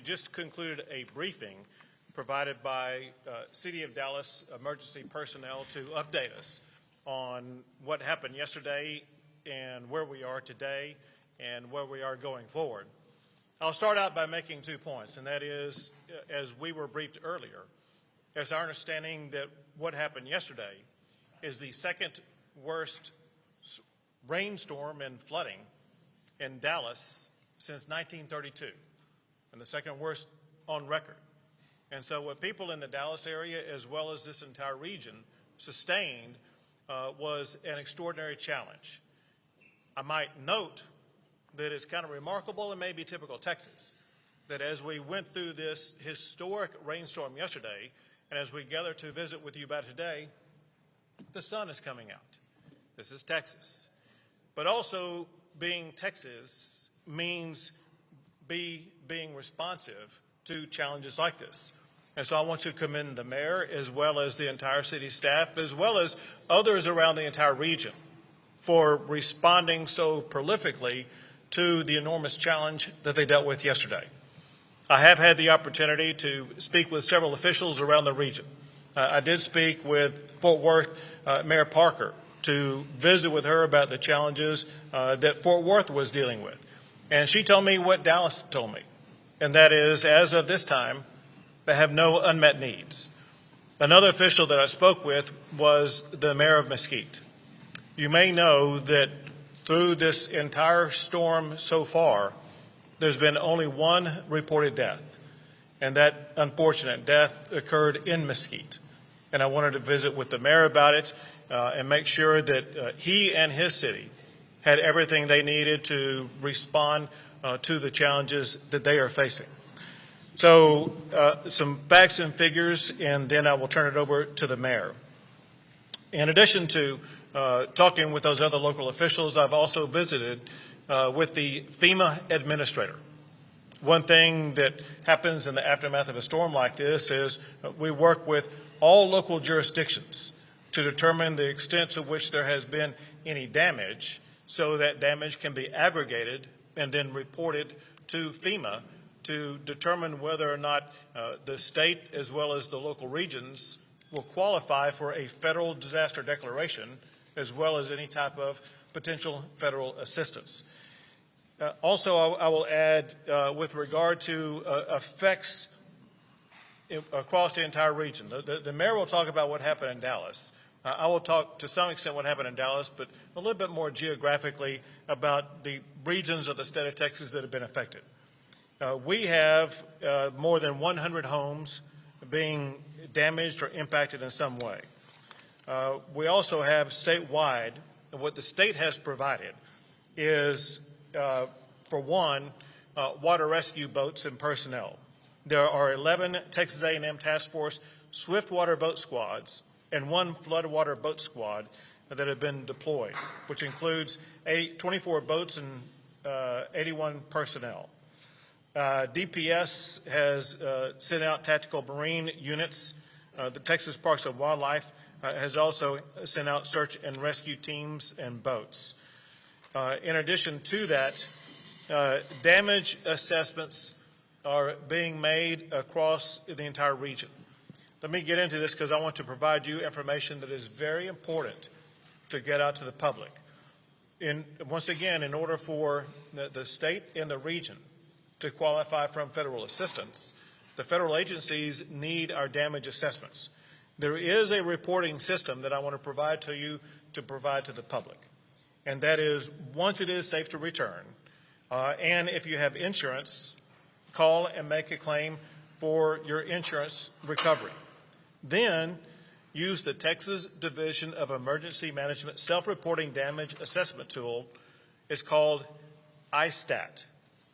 just concluded a briefing provided by City of Dallas emergency personnel to update us on what happened yesterday and where we are today and where we are going forward. I'll start out by making 2 points, and that is, as we were briefed earlier, it's our understanding that what happened yesterday is the second worst rainstorm and flooding in Dallas since 1932, and the second worst on record. And so what people in the Dallas area, as well as this entire region, sustained was an extraordinary challenge. I might note that it's kind of remarkable and maybe typical Texas, that as we went through this historic rainstorm yesterday, and as we gather to visit with you about today, the sun is coming out. This is Texas. But also being Texas means being responsive to challenges like this. And so I want to commend the mayor as well as the entire city staff, as well as others around the entire region for responding so prolifically to the enormous challenge that they dealt with yesterday. I have had the opportunity to speak with several officials around the region. I did speak with Fort Worth Mayor Parker to visit with her about the challenges that Fort Worth was dealing with. And she told me what Dallas told me, and that is, as of this time, they have no unmet needs. Another official that I spoke with was the mayor of Mesquite. You may know that through this entire storm so far, there's been only one reported death, and that unfortunate death occurred in Mesquite. And I wanted to visit with the mayor about it and make sure that he and his city had everything they needed to respond to the challenges that they are facing. So some facts and figures, and then I will turn it over to the mayor. In addition to talking with those other local officials, I've also visited with the FEMA administrator. One thing that happens in the aftermath of a storm like this is we work with all local jurisdictions to determine the extent to which there has been any damage, so that damage can be aggregated and then reported to FEMA to determine whether or not the state as well as the local regions will qualify for a federal disaster declaration, as well as any type of potential federal assistance. Also, I will add, with regard to effects across the entire region, the mayor will talk about what happened in Dallas. I will talk to some extent what happened in Dallas, but a little bit more geographically about the regions of the state of Texas that have been affected. We have more than 100 homes being damaged or impacted in some way. We also have statewide, and what the state has provided is, for one, water rescue boats and personnel. There are 11 Texas A&M Task Force swiftwater boat squads and 1 floodwater boat squad that have been deployed, which includes 24 boats and 81 personnel. DPS has sent out tactical marine units. The Texas Parks and Wildlife has also sent out search and rescue teams and boats. In addition to that, damage assessments are being made across the entire region. Let me get into this because I want to provide you information that is very important to get out to the public. Once again, in order for the state and the region to qualify from federal assistance, the federal agencies need our damage assessments. There is a reporting system that I want to provide to you to provide to the public, and that is, once it is safe to return, and if you have insurance, call and make a claim for your insurance recovery. Then use the Texas Division of Emergency Management Self-Reporting Damage Assessment Tool. It's called ISTAT.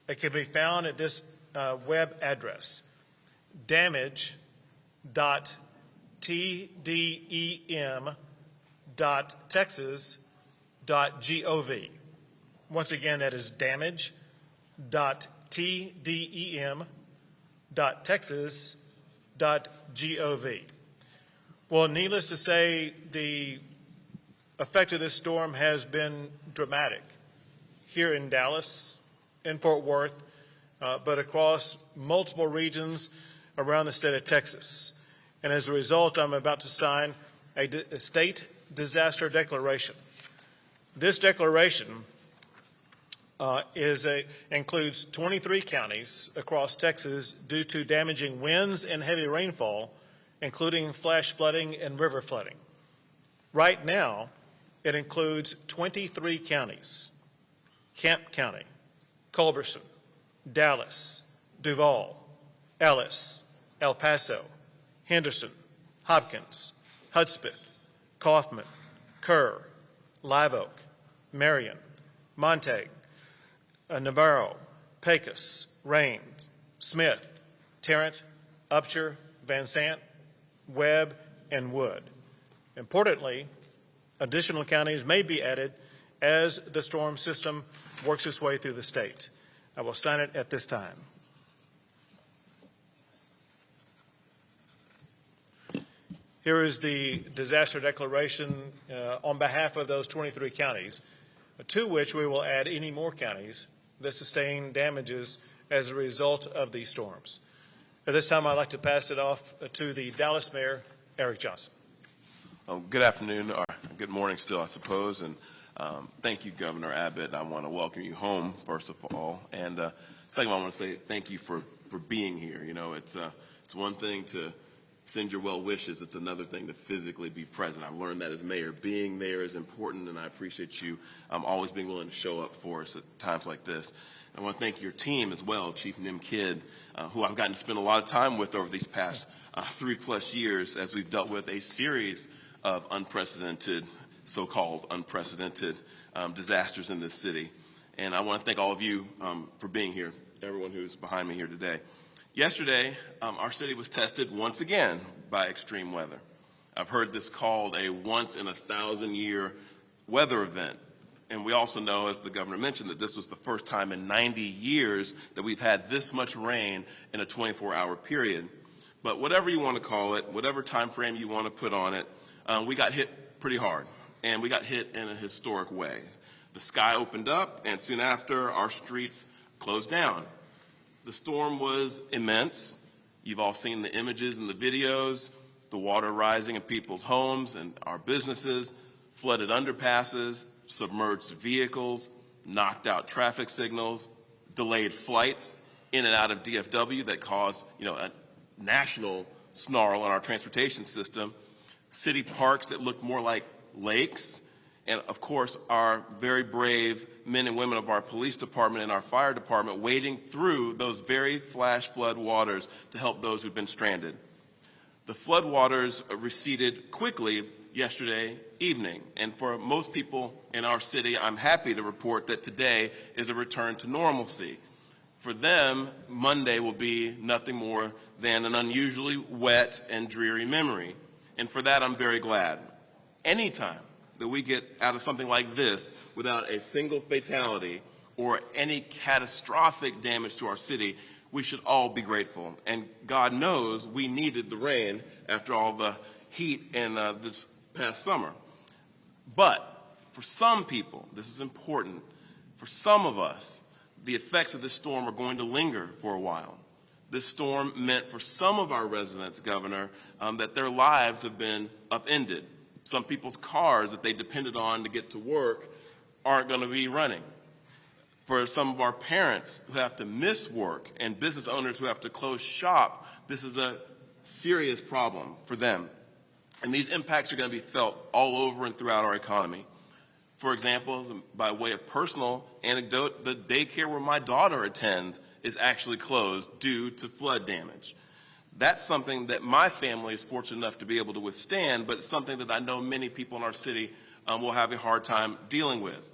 It can be found at this web address, damage.tdem.texas.gov. Once again, that is damage.tdem.texas.gov. Well, needless to say, the effect of this storm has been dramatic here in Dallas, in Fort Worth, but across multiple regions around the state of Texas. And as a result, I'm about to sign a state disaster declaration. This declaration includes 23 counties across Texas due to damaging winds and heavy rainfall, including flash flooding and river flooding. Right now, it includes 23 counties: Kemp County, Culberson, Dallas, Duval, Ellis, El Paso, Henderson, Hopkins, Hudspeth, Kaufman, Kerr, Live Oak, Marion, Montague, Navarro, Pecos, Raines, Smith, Tarrant, Upshur, Van Sant, Webb, and Wood. Importantly, additional counties may be added as the storm system works its way through the state. I will sign it at this time. Here is the disaster declaration on behalf of those 23 counties, to which we will add any more counties that sustain damages as a result of these storms. At this time, I'd like to pass it off to the Dallas Mayor, Eric Johnson. Good afternoon, or good morning still, I suppose, and thank you, Governor Abbott. I want to welcome you home, first of all, and second, I want to say thank you for being here. You know, it's one thing to send your well wishes. It's another thing to physically be present. I've learned that as mayor. Being there is important, and I appreciate you always being willing to show up for us at times like this. I want to thank your team as well, Chief Nim Kidd, who I've gotten to spend a lot of time with over these past 3+ years as we've dealt with a series of unprecedented, so-called unprecedented disasters in this city. And I want to thank all of you for being here, everyone who's behind me here today. Yesterday, our city was tested once again by extreme weather. I've heard this called a once-in-a-thousand-year weather event. And we also know, as the governor mentioned, that this was the first time in 90 years that we've had this much rain in a 24-hour period. But whatever you want to call it, whatever time frame you want to put on it, we got hit pretty hard, and we got hit in a historic way. The sky opened up, and soon after, our streets closed down. The storm was immense. You've all seen the images and the videos, the water rising in people's homes and our businesses, flooded underpasses, submerged vehicles, knocked out traffic signals, delayed flights in and out of DFW that caused, a national snarl in our transportation system, city parks that looked more like lakes, and of course our very brave men and women of our police department and our fire department wading through those very flash flood waters to help those who've been stranded. The flood waters receded quickly yesterday evening, and for most people in our city, I'm happy to report that today is a return to normalcy. For them, Monday will be nothing more than an unusually wet and dreary memory, and for that I'm very glad. Anytime that we get out of something like this without a single fatality or any catastrophic damage to our city, we should all be grateful. And God knows we needed the rain after all the heat in this past summer. But for some people, this is important, for some of us, the effects of this storm are going to linger for a while. This storm meant for some of our residents, Governor, that their lives have been upended. Some people's cars that they depended on to get to work aren't going to be running. For some of our parents who have to miss work and business owners who have to close shop, this is a serious problem for them. And these impacts are going to be felt all over and throughout our economy. For example, by way of personal anecdote, the daycare where my daughter attends is actually closed due to flood damage. That's something that my family is fortunate enough to be able to withstand, but it's something that I know many people in our city will have a hard time dealing with.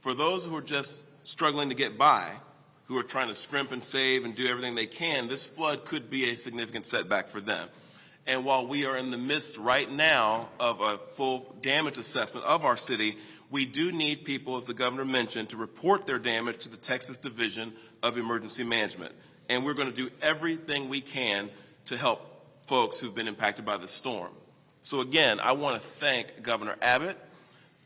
For those who are just struggling to get by, who are trying to scrimp and save and do everything they can, this flood could be a significant setback for them. And while we are in the midst right now of a full damage assessment of our city, we do need people, as the governor mentioned, to report their damage to the Texas Division of Emergency Management. And we're going to do everything we can to help folks who've been impacted by the storm. So again, I want to thank Governor Abbott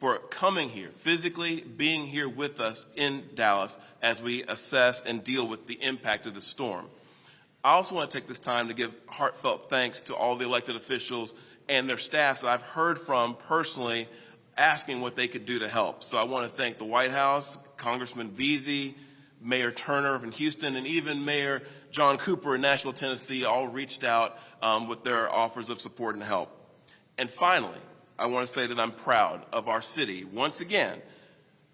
for coming here, physically being here with us in Dallas as we assess and deal with the impact of the storm. I also want to take this time to give heartfelt thanks to all the elected officials and their staffs that I've heard from personally asking what they could do to help. So I want to thank the White House, Congressman Veazey, Mayor Turner in Houston, and even Mayor John Cooper in Nashville, Tennessee, all reached out with their offers of support and help. And finally, I want to say that I'm proud of our city. Once again,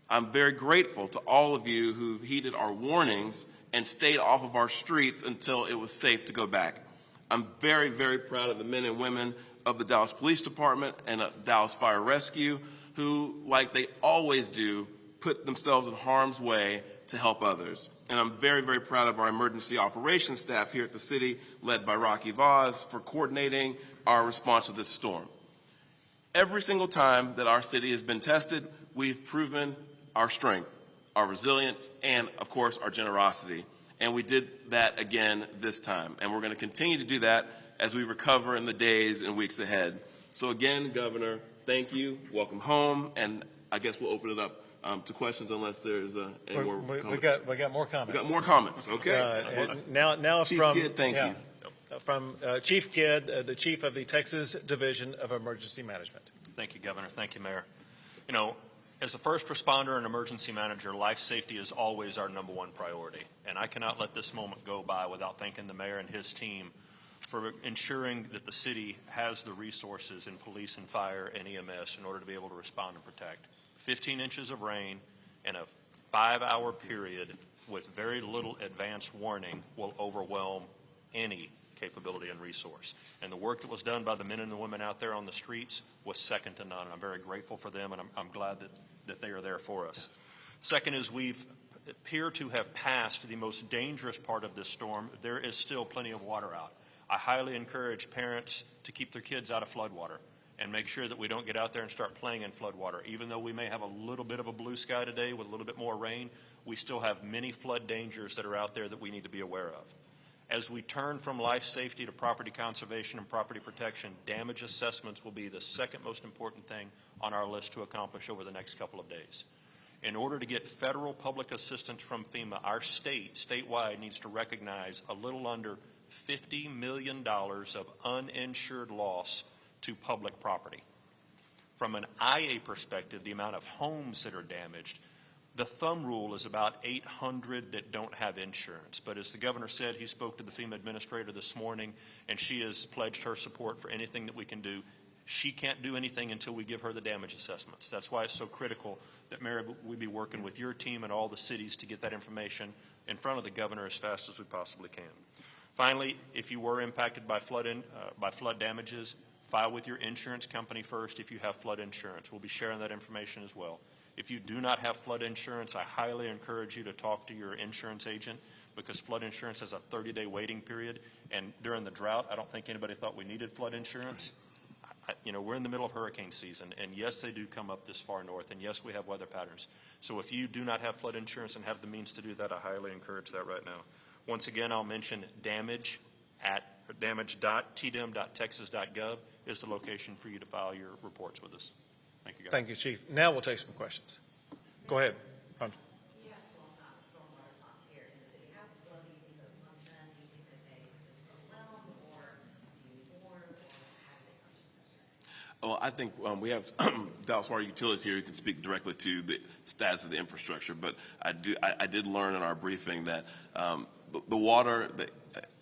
I'm very grateful to all of you who heeded our warnings and stayed off of our streets until it was safe to go back. I'm very, very proud of the men and women of the Dallas Police Department and Dallas Fire Rescue who, like they always do, put themselves in harm's way to help others. And I'm very, very proud of our emergency operations staff here at the city, led by Rocky Vaz, for coordinating our response to this storm. Every single time that our city has been tested, we've proven our strength, our resilience, and, of course, our generosity. And we did that again this time. And we're going to continue to do that as we recover in the days and weeks ahead. So again, Governor, thank you. Welcome home. And I guess we'll open it up to questions unless there's any more comments. We got more comments. We got more comments. Okay. Now Chief from Kidd, thank you. From Chief Kidd, the Chief of the Texas Division of Emergency Management. Thank you, Governor. Thank you, Mayor. You know, as a first responder and emergency manager, life safety is always our number one priority. And I cannot let this moment go by without thanking the mayor and his team for ensuring that the city has the resources in police and fire and EMS in order to be able to respond and protect. 15 inches of rain in a 5-hour period with very little advance warning will overwhelm any capability and resource. And the work that was done by the men and the women out there on the streets was second to none. And I'm very grateful for them, and I'm glad that they are there for us. Second is we've appear to have passed the most dangerous part of this storm. There is still plenty of water out. I highly encourage parents to keep their kids out of floodwater and make sure that we don't get out there and start playing in floodwater. Even though we may have a little bit of a blue sky today with a little bit more rain, we still have many flood dangers that are out there that we need to be aware of. As we turn from life safety to property conservation and property protection, damage assessments will be the second most important thing on our list to accomplish over the next couple of days. In order to get federal public assistance from FEMA, our statewide needs to recognize a little under $50 million of uninsured loss to public property. From an IA perspective, the amount of homes that are damaged, the thumb rule is about 800 that don't have insurance. But as the governor said, he spoke to the FEMA administrator this morning, and she has pledged her support for anything that we can do. She can't do anything until we give her the damage assessments. That's why it's so critical that, Mayor, we be working with your team and all the cities to get that information in front of the governor as fast as we possibly can. Finally, if you were impacted by flood damages, file with your insurance company first if you have flood insurance. We'll be sharing that information as well. If you do not have flood insurance, I highly encourage you to talk to your insurance agent because flood insurance has a 30-day waiting period. And during the drought, I don't think anybody thought we needed flood insurance. We're in the middle of hurricane season, and yes, they do come up this far north, and yes, we have weather patterns. So if you do not have flood insurance and have the means to do that, I highly encourage that right now. Once again, I'll mention damage.tdem.texas.gov is the location for you to file your reports with us. Thank you, guys. Thank you, Chief. Now we'll take some questions. Go ahead. Well, I think we have Dallas Water Utilities here who can speak directly to the status of the infrastructure. But I did learn in our briefing that the water that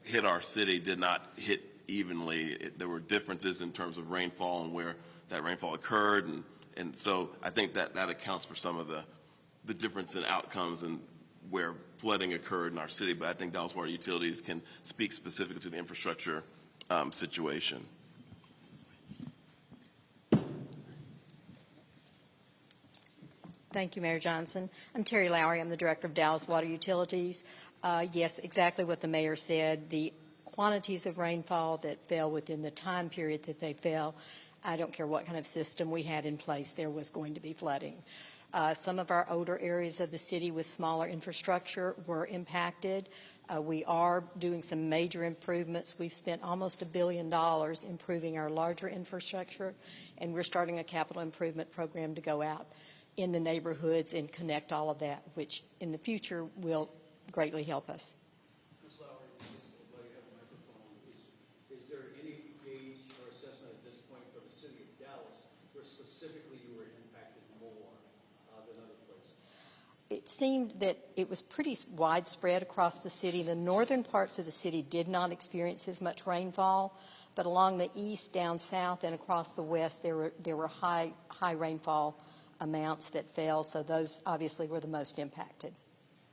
hit our city did not hit evenly. There were differences in terms of rainfall and where that rainfall occurred. And so I think that accounts for some of the difference in outcomes and where flooding occurred in our city. But I think Dallas Water Utilities can speak specifically to the infrastructure situation. Thank you, Mayor Johnson. I'm Terry Lowry. I'm the Director of Dallas Water Utilities. Yes, exactly what the Mayor said. The quantities of rainfall that fell within the time period that they fell, I don't care what kind of system we had in place, there was going to be flooding. Some of our older areas of the city with smaller infrastructure were impacted. We are doing some major improvements. We've spent almost $1 billion improving our larger infrastructure, and we're starting a capital improvement program to go out in the neighborhoods and connect all of that, which in the future will greatly help us. Ms. Lowry, while you have a microphone, is there any gauge or assessment at this point for the city of Dallas where specifically you were impacted more than other places? It seemed that it was pretty widespread across the city. The northern parts of the city did not experience as much rainfall, but along the east, down south, and across the west, there were high rainfall amounts that fell, so those obviously were the most impacted.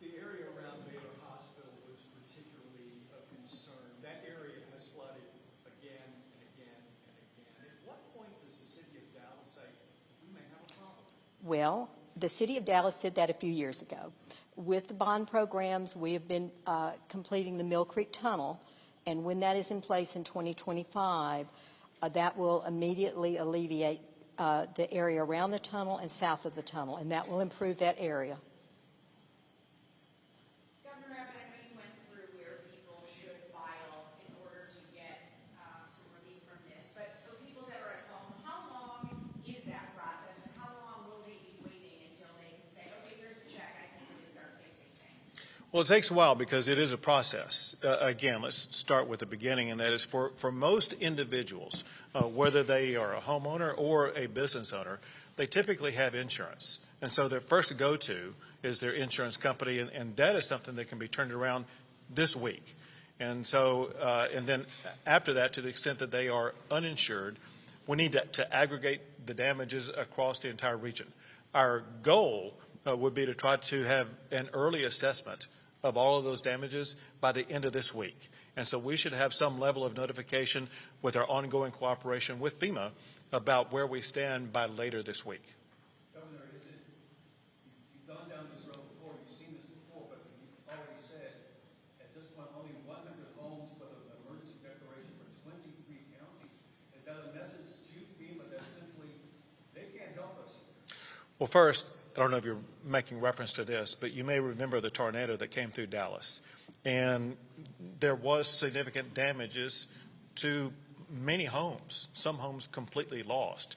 The area around Baylor Hospital was particularly a concern. That area has flooded again and again and again. At what point does the city of Dallas say, we may have a problem? Well, the city of Dallas did that a few years ago. With the bond programs, we have been completing the Mill Creek Tunnel, and when that is in place in 2025, that will immediately alleviate the area around the tunnel and south of the tunnel, and that will improve that area. Governor Abbott, I know you went through where people should file in order to get some relief from this, but for people that are at home, how long is that process, and how long will they be waiting until they can say, okay, here's a check, I can really start fixing things? Well, it takes a while because it is a process. Again, let's start with the beginning, and that is for most individuals, whether they are a homeowner or a business owner, they typically have insurance. And so their first go-to is their insurance company, and that is something that can be turned around this week. And so, and then after that, to the extent that they are uninsured, we need to aggregate the damages across the entire region. Our goal would be to try to have an early assessment of all of those damages by the end of this week. And so we should have some level of notification with our ongoing cooperation with FEMA about where we stand by later this week. Governor, you've gone down this road before, you've seen this before, but you've already said at this point only 100 homes with an emergency declaration for 23 counties. Is that a message to FEMA that simply they can't help us? Well, first, I don't know if you're making reference to this, but you may remember the tornado that came through Dallas. And there was significant damages to many homes, some homes completely lost,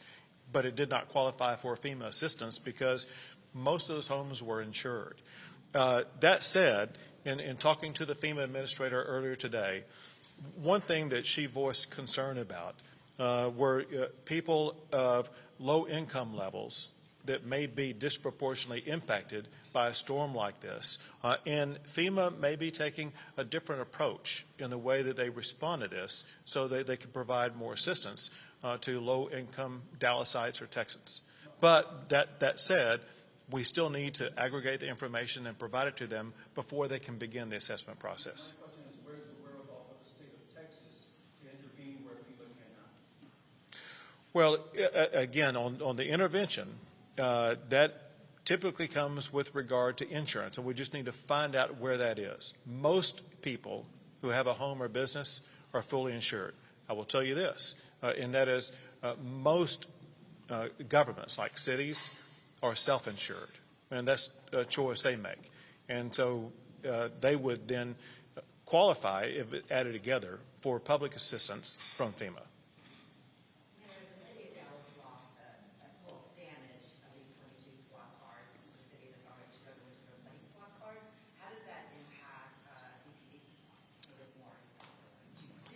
but it did not qualify for FEMA assistance because most of those homes were insured. That said, in talking to the FEMA administrator earlier today, one thing that she voiced concern about were people of low income levels that may be disproportionately impacted by a storm like this. And FEMA may be taking a different approach in the way that they respond to this so that they can provide more assistance to low-income Dallasites or Texans. But that said, we still need to aggregate the information and provide it to them before they can begin the assessment process. My question is, where's the wherewithal for the state of Texas to intervene where FEMA cannot? Well, again, on the intervention, that typically comes with regard to insurance, and we just need to find out where that is. Most people who have a home or business are fully insured. I will tell you this, and that is most governments, like cities, are self-insured, and that's a choice they make. And so they would then qualify, if it added together, for public assistance from FEMA.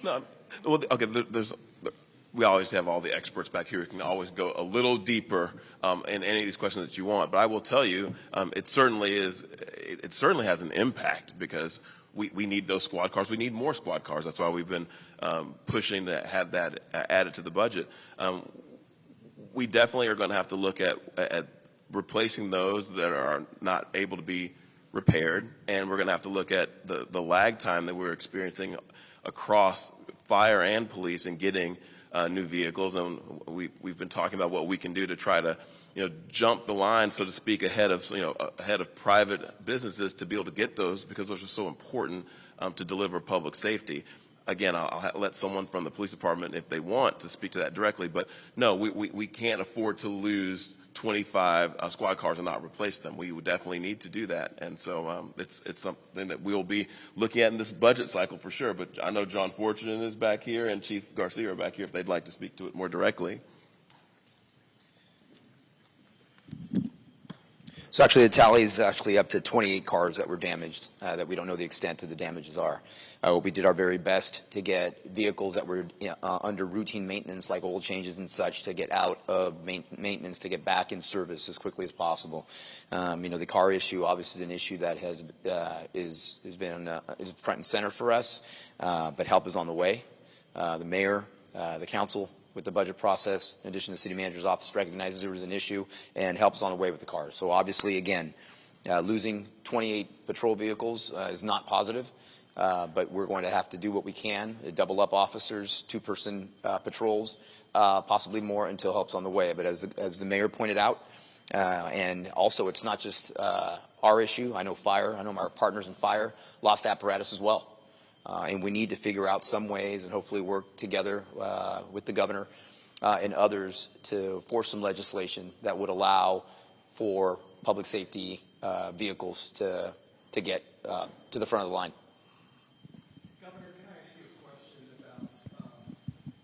No, well, okay. We always have all the experts back here who can always go a little deeper in any of these questions that you want. But I will tell you, it certainly is. It certainly has an impact because we need those squad cars. We need more squad cars. That's why we've been pushing to have that added to the budget. We definitely are going to have to look at replacing those that are not able to be repaired, and we're going to have to look at the lag time that we're experiencing across fire and police in getting new vehicles. And we've been talking about what we can do to try to, jump the line, so to speak, ahead of private businesses to be able to get those, because those are so important to deliver public safety. Again, I'll let someone from the police department, if they want, to speak to that directly. But no, we can't afford to lose 25 squad cars and not replace them. We would definitely need to do that. And so it's something that we'll be looking at in this budget cycle for sure. But I know John Fortunen is back here and Chief Garcia are back here if they'd like to speak to it more directly. So actually, the tally is actually up to 28 cars that were damaged, that we don't know the extent of the damages are. We did our very best to get vehicles that were under routine maintenance, like oil changes and such, to get out of maintenance, to get back in service as quickly as possible. The car issue obviously is an issue that has been front and center for us, but help is on the way. The mayor, the council, with the budget process, in addition to the city manager's office, recognizes there was an issue and helps on the way with the cars. So obviously, again, losing 28 patrol vehicles is not positive, but we're going to have to do what we can, double up officers, two-person patrols, possibly more until help's on the way. But as the mayor pointed out, and also it's not just our issue. I know our partners in fire lost apparatus as well. And we need to figure out some ways and hopefully work together with the governor and others to force some legislation that would allow for public safety vehicles to get to the front of the line. Governor, can I ask you a question about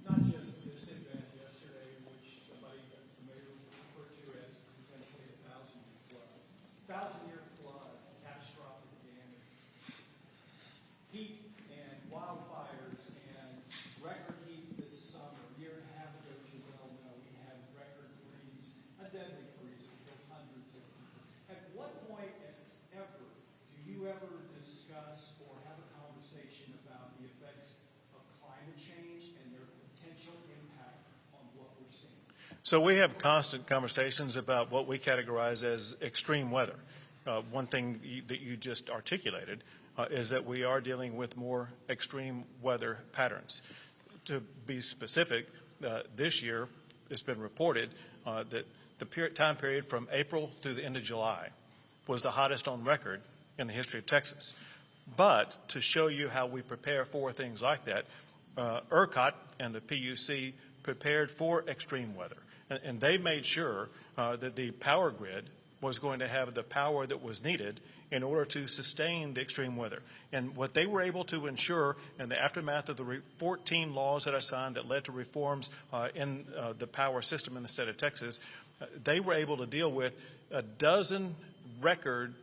not just this event yesterday, which somebody, the mayor, referred to as potentially a 1,000-year flood, catastrophic damage, heat and wildfires and record heat this summer. A year and a half ago, as you well know, we had record freeze, a deadly freeze, which killed hundreds of people. At what point, if ever, do you ever discuss or have a conversation about the effects of climate change and their potential impact on what we're seeing? So we have constant conversations about what we categorize as extreme weather. One thing that you just articulated is that we are dealing with more extreme weather patterns. To be specific, this year it's been reported that the time period from April through the end of July was the hottest on record in the history of Texas. But to show you how we prepare for things like that, ERCOT and the PUC prepared for extreme weather. And they made sure that the power grid was going to have the power that was needed in order to sustain the extreme weather. And what they were able to ensure in the aftermath of the 14 laws that I signed that led to reforms in the power system in the state of Texas, they were able to deal with a dozen record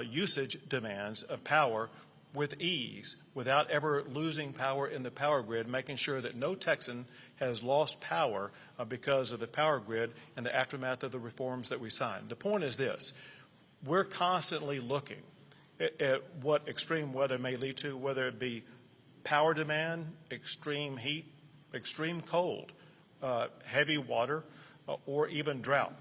usage demands of power with ease without ever losing power in the power grid, making sure that no Texan has lost power because of the power grid in the aftermath of the reforms that we signed. The point is this. We're constantly looking at what extreme weather may lead to, whether it be power demand, extreme heat, extreme cold, heavy water, or even drought.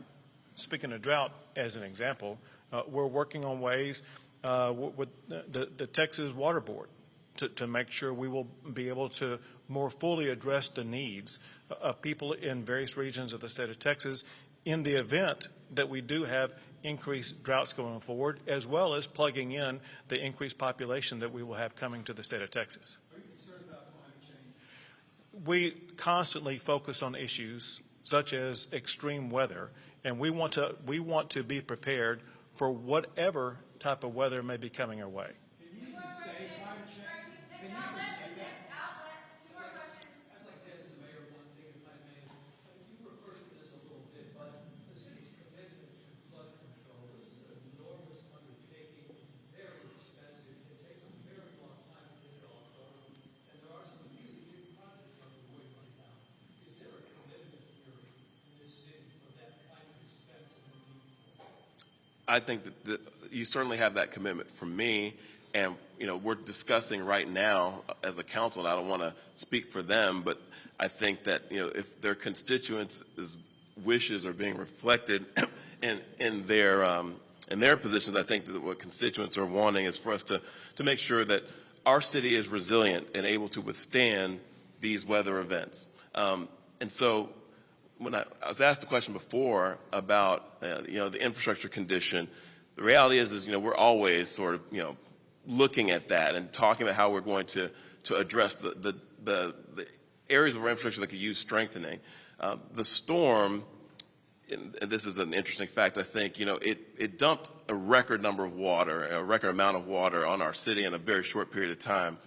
Speaking of drought, as an example, we're working on ways with the Texas Water Board to make sure we will be able to more fully address the needs of people in various regions of the state of Texas in the event that we do have increased droughts going forward, as well as plugging in the increased population that we will have coming to the state of Texas. Are you concerned about climate change? We constantly focus on issues such as extreme weather, and we want to be prepared for whatever type of weather may be coming our way. Can you even say climate change? Can you even say that? I'd like to ask the mayor one thing, if I may. You referred to this a little bit, but the city's commitment to flood control is an enormous undertaking, very expensive. It takes a very long time to get it all going, and there are some huge, big projects underway right now. Is there a commitment here in this city for that kind of expense and need? I think that you certainly have that commitment from me, and we're discussing right now as a council, and I don't want to speak for them, but I think that if their constituents' wishes are being reflected in their positions, I think that what constituents are wanting is for us to make sure that our city is resilient and able to withstand these weather events. And so when I was asked the question before about the infrastructure condition, the reality is we're always sort of looking at that and talking about how we're going to address the areas of our infrastructure that could use strengthening. The storm and this is an interesting fact, I think, it dumped a record number of water, a record amount of water on our city in a very short period of time.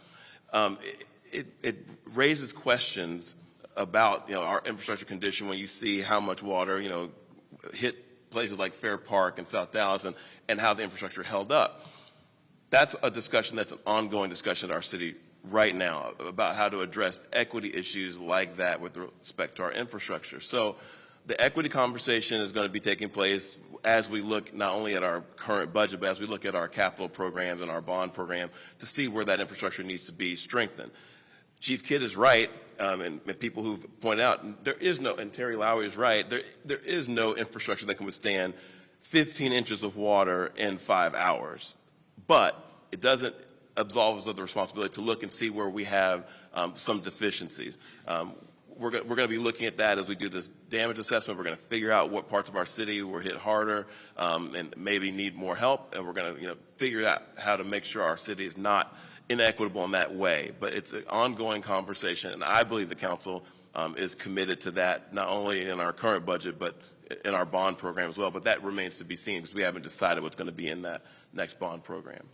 It raises questions about, our infrastructure condition when you see how much water, hit places like Fair Park and South Dallas and how the infrastructure held up. That's a discussion that's an ongoing discussion in our city right now about how to address equity issues like that with respect to our infrastructure. So the equity conversation is going to be taking place as we look not only at our current budget, but as we look at our capital programs and our bond program to see where that infrastructure needs to be strengthened. Chief Kidd is right, and people who've pointed out, there is no, and Terry Lowry is right, there is no infrastructure that can withstand 15 inches of water in 5 hours. But it doesn't absolve us of the responsibility to look and see where we have some deficiencies. We're going to be looking at that as we do this damage assessment. We're going to figure out what parts of our city were hit harder and maybe need more help, and we're going to figure out how to make sure our city is not inequitable in that way. But it's an ongoing conversation, and I believe the council is committed to that, not only in our current budget, but in our bond program as well. But that remains to be seen because we haven't decided what's going to be in that next bond program.